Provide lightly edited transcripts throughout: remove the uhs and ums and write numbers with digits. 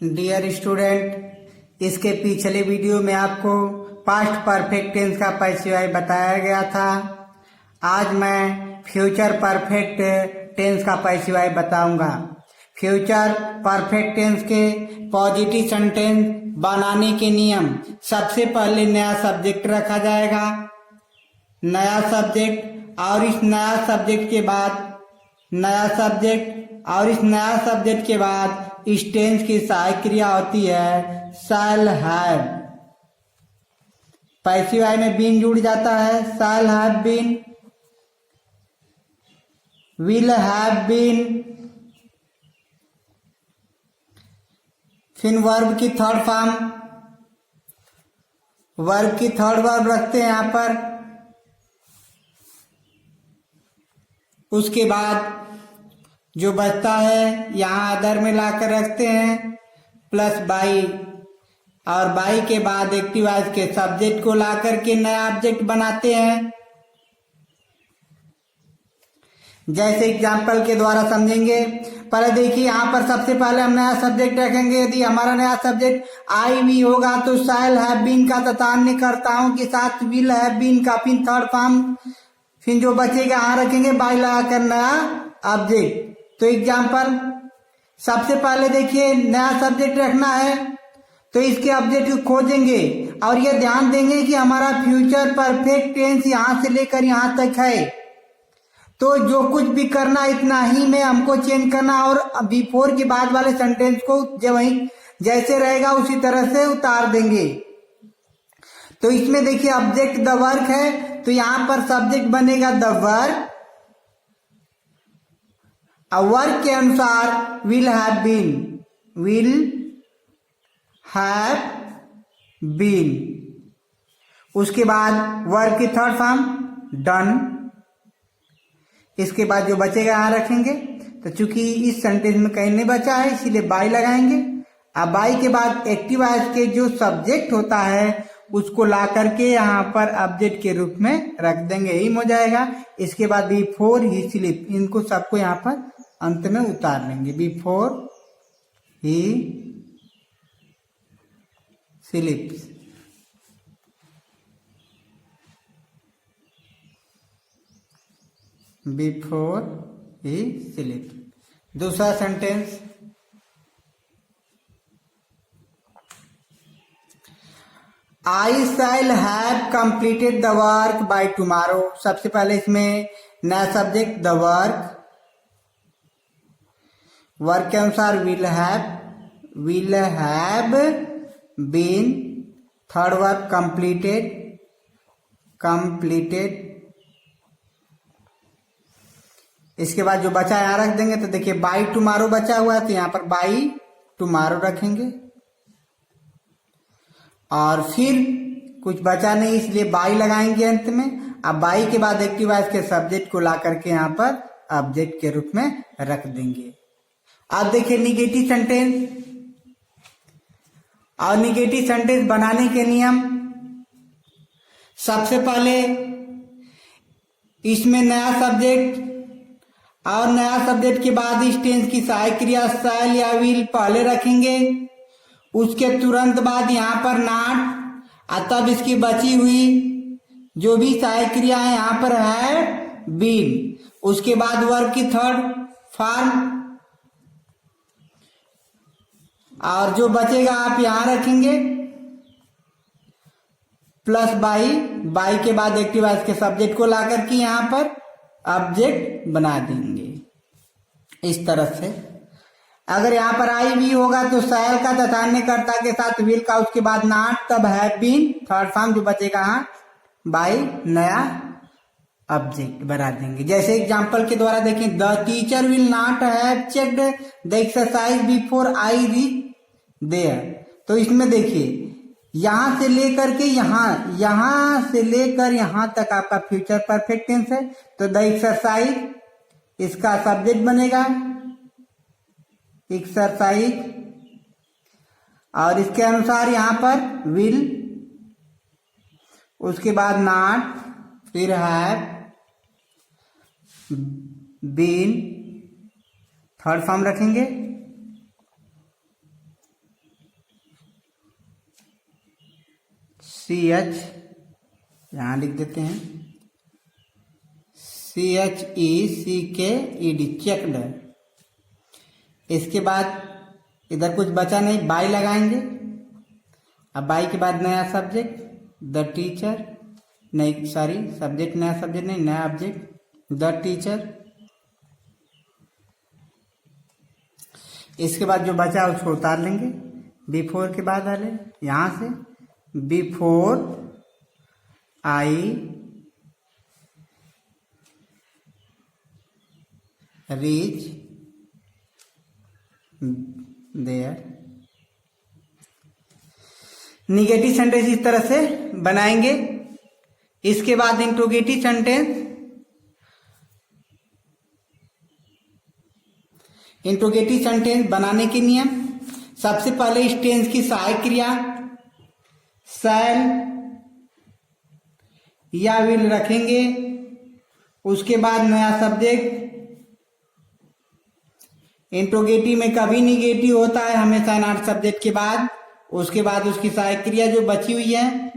Dear student, इसके पिछले video में आपको पास्ट परफेक्ट टेंस का पैसिव बताया गया था। आज मैं फ्यूचर परफेक्ट टेंस का पैसिव बताऊंगा। फ्यूचर परफेक्ट टेंस के पॉजिटिव सेंटेंस बनाने के नियम। सबसे पहले नया सब्जेक्ट रखा जाएगा, नया सब्जेक्ट, और इस नया सब्जेक्ट के बाद नया सब्जेक्ट, और इस नया सब्जेक्ट के बाद इस टेंस की सहायक क्रिया होती है शैल हैव। पैसिव में बीन जुड़ जाता है, shall have been, will have been. फिर वर्ब की थर्ड फॉर्म, वर्ब की थर्ड वर्ब रखते हैं यहां पर। उसके बाद जो बचता है यहाँ अदर में लाकर रखते हैं प्लस बाई, और बाई के बाद एक्टिव वॉइस के सब्जेक्ट को लाकर के नया ऑब्जेक्ट बनाते हैं। जैसे एग्जाम्पल के द्वारा समझेंगे। पहले देखिए, यहाँ पर सबसे पहले हम नया सब्जेक्ट रखेंगे। यदि हमारा नया सब्जेक्ट आई भी होगा तो शैल हैव बीन का तान्यकर्ताओं के साथ विल हैव बीन का फिर थर्ड फॉर्म, फिर जो बचेगा यहाँ रखेंगे बाई लगाकर नया ऑब्जेक्ट। तो एग्जाम्पल, सबसे पहले देखिए नया सब्जेक्ट रखना है तो इसके ऑब्जेक्ट को खोजेंगे, और ये ध्यान देंगे कि हमारा फ्यूचर परफेक्ट टेंस यहाँ से लेकर यहाँ तक है, तो जो कुछ भी करना इतना ही में हमको चेंज करना, और बिफोर के बाद वाले सेंटेंस को जब वही जैसे रहेगा उसी तरह से उतार देंगे। तो इसमें देखिए ऑब्जेक्ट द वर्क है, तो यहाँ पर सब्जेक्ट बनेगा द वर्क, वर्क के अनुसार will have been, will have been. उसके बाद वर्क की थर्ड फॉर्म डन। इसके बाद जो बचेगा यहां रखेंगे। तो चूंकि इस सेंटेंस में कहीं नहीं बचा है इसीलिए बाई लगाएंगे। अब बाई के बाद एक्टिव वॉइस के जो सब्जेक्ट होता है उसको ला करके यहाँ पर ऑब्जेक्ट के रूप में रख देंगे, ही हो जाएगा। इसके बाद बिफोर ही स्लीप, इनको सबको यहाँ पर अंत में उतार लेंगे। Before he sleeps, before he sleep. दूसरा sentence, I shall have completed the work by tomorrow. सबसे पहले इसमें नया सब्जेक्ट द वर्क, वर्क के अनुसार will have been, third work completed, completed. इसके बाद जो बचा यहां रख देंगे। तो देखिए बाई टुमारो बचा हुआ है, तो यहां पर बाई टुमारो रखेंगे, और फिर कुछ बचा नहीं इसलिए बाई लगाएंगे अंत में। अब बाई के बाद एक्टिव वॉइस के सब्जेक्ट को ला करके यहाँ पर ऑब्जेक्ट के रूप में रख देंगे। अब देखिए निगेटिव सेंटेंस, और निगेटिव सेंटेंस बनाने के नियम। सबसे पहले इसमें नया सब्जेक्ट, और नया सब्जेक्ट के बाद इस टेंस की सहायक क्रिया शैल या विल पहले रखेंगे। उसके तुरंत बाद यहाँ पर नॉट, और तब इसकी बची हुई जो भी सहायक क्रिया है यहाँ पर है बीन। उसके बाद वर्ब की थर्ड फॉर्म, और जो बचेगा आप यहां रखेंगे प्लस बाई, बाई के बाद एक्टिव वॉइस के सब्जेक्ट को ला करके यहां पर ऑब्जेक्ट बना देंगे इस तरह से। अगर यहाँ पर आई भी होगा तो शैल का तान्यकर्ता के साथ विल का, उसके बाद नॉट, तब हैव बीन, थर्ड फॉर्म जो बचेगा हाँ बाई नया ऑब्जेक्ट बना देंगे। जैसे एग्जांपल के द्वारा देखें, the teacher will not have checked the exercise before I reach there. तो इसमें देखिए यहां से लेकर के यहां से लेकर यहां तक आपका फ्यूचर परफेक्ट टेंस है। तो द एक्सरसाइज, इसका सब्जेक्ट बनेगा एक्सरसाइज, और इसके अनुसार यहां पर विल, उसके बाद नॉट, फिर हैव बीन, थर्ड फॉर्म रखेंगे, CH यहाँ लिख देते हैं, CHECKED, चेक्ड। इसके बाद इधर कुछ बचा नहीं, बाई लगाएंगे। अब बाई के बाद नया सब्जेक्ट द टीचर, नहीं सॉरी सब्जेक्ट नया सब्जेक्ट नहीं, नया ऑब्जेक्ट द टीचर। इसके बाद जो बचा उसको उतार लेंगे, बिफोर के बाद वाले यहां से, before I reach there. Negative sentence इस तरह से बनाएंगे। इसके बाद इंट्रोगेटिव सेंटेंस, इंट्रोगेटिव सेंटेंस बनाने के नियम, सबसे पहले इस टेंस की सहायक क्रिया शैल या विल रखेंगे। उसके बाद नया सब्जेक्ट, इंट्रोगेटिव में कभी निगेटिव होता है हमेशा नॉट सब्जेक्ट के बाद। उसके बाद उसकी सहायक क्रिया जो बची हुई है,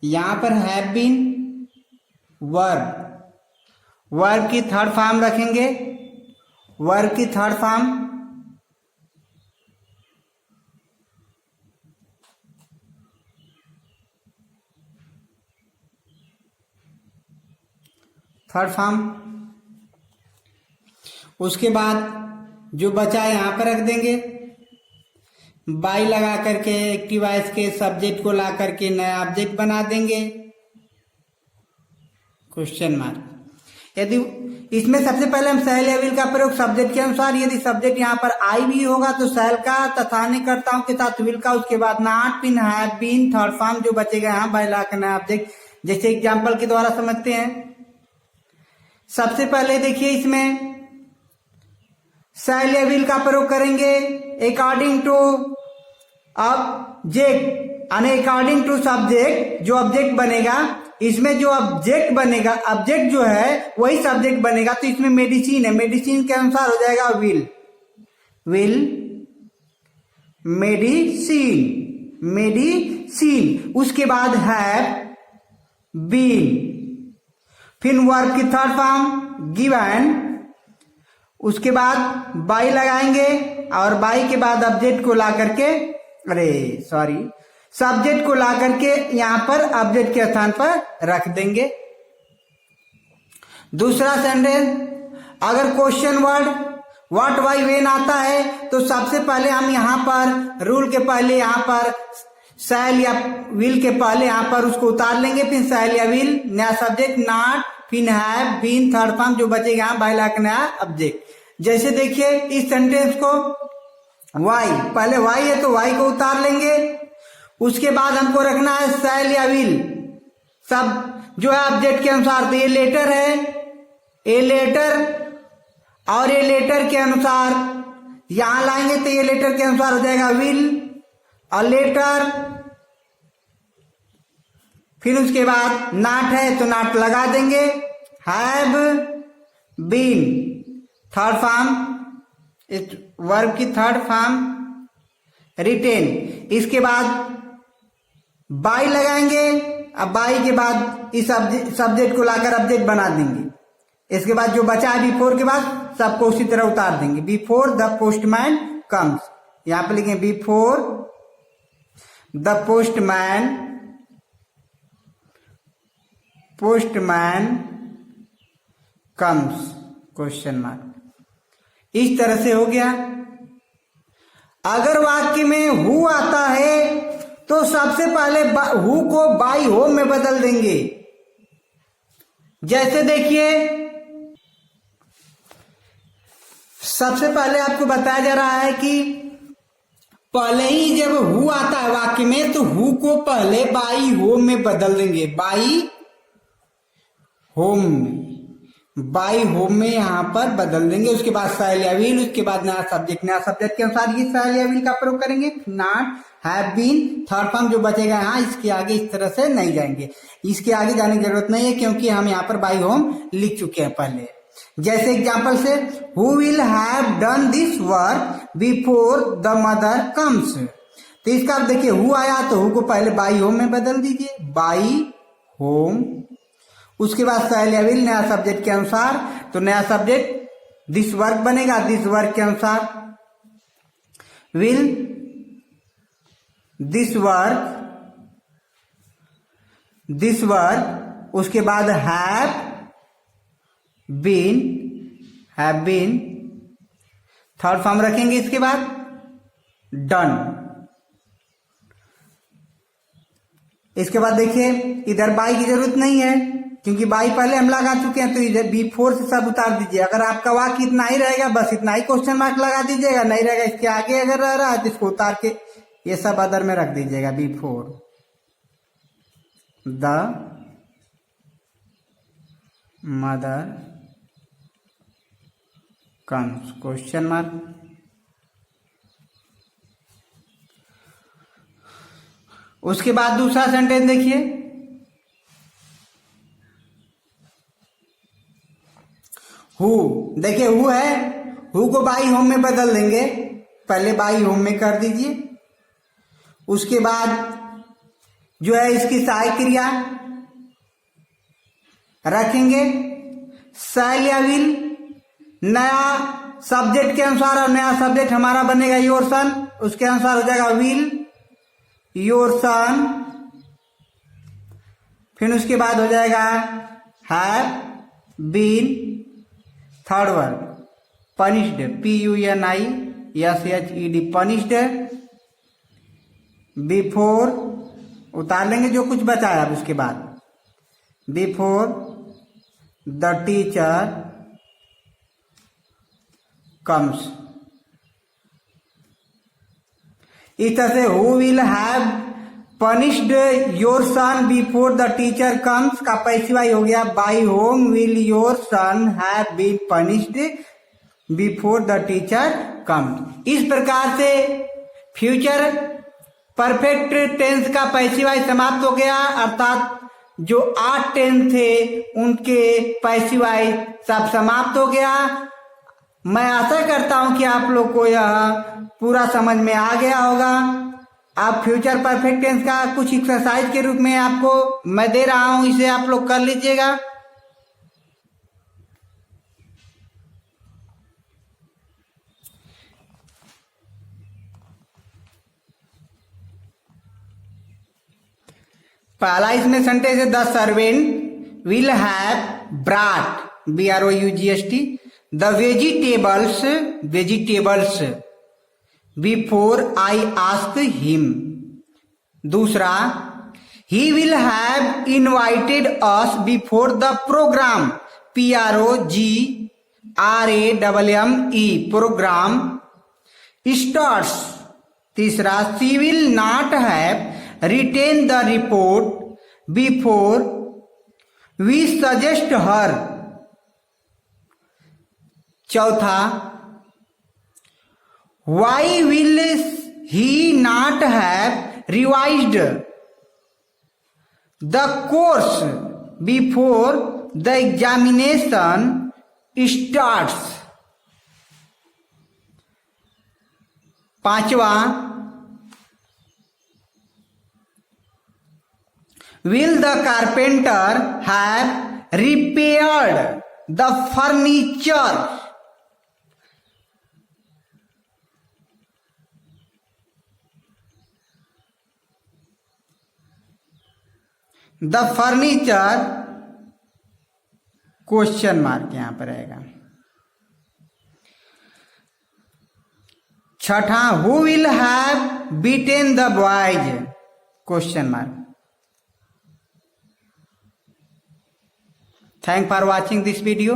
यहां पर हैव बीन वर्ब, वर्ब की थर्ड फॉर्म रखेंगे, वर्ब की थर्ड फॉर्म उसके बाद जो बचा है यहां पर रख देंगे, बाई लगा करके एक्टिव वॉइस के सब्जेक्ट को ला करके नया ऑब्जेक्ट बना देंगे, क्वेश्चन मार्क। यदि इसमें सबसे पहले हम शैल या विल का प्रयोग सब्जेक्ट के अनुसार, यदि सब्जेक्ट यहाँ पर आई भी होगा तो शैल का तथा कर्ताओं के साथ विल का, उसके बाद not been have been third form जो बचेगा यहाँ बाई ला कर नया ऑब्जेक्ट। जैसे एग्जाम्पल के द्वारा समझते हैं। सबसे पहले देखिए इसमें शैल या विल का प्रयोग करेंगे according to object, according to subject जो ऑब्जेक्ट बनेगा, इसमें जो ऑब्जेक्ट बनेगा, ऑब्जेक्ट जो है वही सब्जेक्ट बनेगा। तो इसमें मेडिसिन है, मेडिसिन के अनुसार हो जाएगा विल, विल मेडिसिन, मेडिसिन। उसके बाद हैव बीन, फिर वर्ब की थर्ड फॉर्म गिवन। उसके बाद बाई लगाएंगे और बाई के बाद ऑब्जेक्ट को ला करके, सब्जेक्ट को ला करके यहां पर ऑब्जेक्ट के स्थान पर रख देंगे। दूसरा सेंटेंस, अगर question word what why when आता है तो सबसे पहले हम यहां पर रूल के पहले यहां पर शैल या विल के पहले यहां पर उसको उतार लेंगे, फिर शैल या विल नया सब्जेक्ट नॉट, फिर हैव बीन थर्ड फॉर्म जो बचेगा यहां बाई ला नया ऑब्जेक्ट। जैसे देखिए इस सेंटेंस को, वाई, पहले वाई है तो वाई को उतार लेंगे। उसके बाद हमको रखना है शैल या विल, सब जो है ऑब्जेक्ट के अनुसार। तो ये लेटर है, ए लेटर, और ये लेटर के अनुसार यहां लाएंगे तो ये लेटर के अनुसार हो जाएगा विल और लेटर। फिर उसके बाद नॉट है तो नॉट लगा देंगे, हैव बीन थर्ड फॉर्म, इस वर्ब की थर्ड फॉर्म रिटेन। इसके बाद बाई लगाएंगे, अब बाई के बाद इस सब्जेक्ट को लाकर ऑब्जेक्ट बना देंगे। इसके बाद जो बचा है बिफोर के बाद सबको उसी तरह उतार देंगे। बिफोर द पोस्टमैन कम्स, यहां पर लिखेंगे before the postman, postman comes, question mark. इस तरह से हो गया। अगर वाक्य में हु आता है तो सबसे पहले हु को बाई होम में बदल देंगे। जैसे देखिए सबसे पहले आपको बताया जा रहा है कि पहले ही जब हु आता है वाक्य में तो हु को पहले बाई होम में बदल देंगे, बाई होम में, बाई होम में यहां पर बदल देंगे। उसके बाद शैल या विल, उसके बाद नया सब्जेक्ट, नया सब्जेक्ट के अनुसार ये शैल या विल का प्रयोग करेंगे। Not, have been third form जो बचेगा यहाँ, इसके आगे इस तरह से नहीं जाएंगे, इसके आगे जाने की जरूरत नहीं है क्योंकि हम यहाँ पर बाई होम लिख चुके हैं पहले। जैसे एग्जाम्पल से, who will have done this work before the mother comes, तो इसका अब देखिए हु आया तो हु को पहले बाई होम में बदल दीजिए, बाई होम। उसके बाद शैल या विल नया सब्जेक्ट के अनुसार, तो नया सब्जेक्ट दिस वर्क बनेगा, दिस वर्क के अनुसार विल दिस वर्क। उसके बाद हैव बीन थर्ड फॉर्म रखेंगे। इसके बाद डन। इसके बाद देखिए इधर बाई की जरूरत नहीं है क्योंकि बाई पहले हम लगा चुके हैं, तो इधर B4 से सब उतार दीजिए। अगर आपका वाक्य इतना ही रहेगा बस इतना ही क्वेश्चन मार्क लगा दीजिएगा, नहीं रहेगा इसके आगे अगर रह रहा है तो इसको उतार के ये सब अदर में रख दीजिएगा। B4 the mother comes question mark. उसके बाद दूसरा सेंटेंस देखिए, हु। देखिए हु है, हु को बाई होम में बदल देंगे, पहले बाई होम में कर दीजिए। उसके बाद जो है इसकी सहायक क्रिया रखेंगे शैल या विल नया सब्जेक्ट के अनुसार, और नया सब्जेक्ट हमारा बनेगा योर सन, उसके अनुसार हो जाएगा विल योर सन। फिर उसके बाद हो जाएगा have been third word punished, PUNISHED punished. Before उतार लेंगे जो कुछ बचा है। अब उसके बाद बिफोर द टीचर कम्स। इस तरह से who will have punished your son before the teacher comes का पैसिवाई हो गया by whom will your son have been punished before the teacher comes. इस प्रकार से फ्यूचर परफेक्ट टेंस का पैसिवाई समाप्त हो गया, अर्थात जो 8 टेंस थे उनके पैसिवाई सब समाप्त हो गया। मैं आशा करता हूं कि आप लोग को यह पूरा समझ में आ गया होगा। आप फ्यूचर परफेक्ट टेंस का कुछ एक्सरसाइज के रूप में आपको मैं दे रहा हूं, इसे आप लोग कर लीजिएगा। पहला इसमें सेंटेंस है the servant will have brought BROUGHT the vegetables before I ask him. दूसरा he will have invited us before the programme PROGRAMME programme starts. तीसरा she will not have written the report before we suggest her. चौथा why will he not have revised the course before the examination starts. पांचवा will the carpenter have repaired the furniture? The furniture question mark यहां पर रहेगा। छठा who will have beaten the boys question mark. Thanks for watching this video.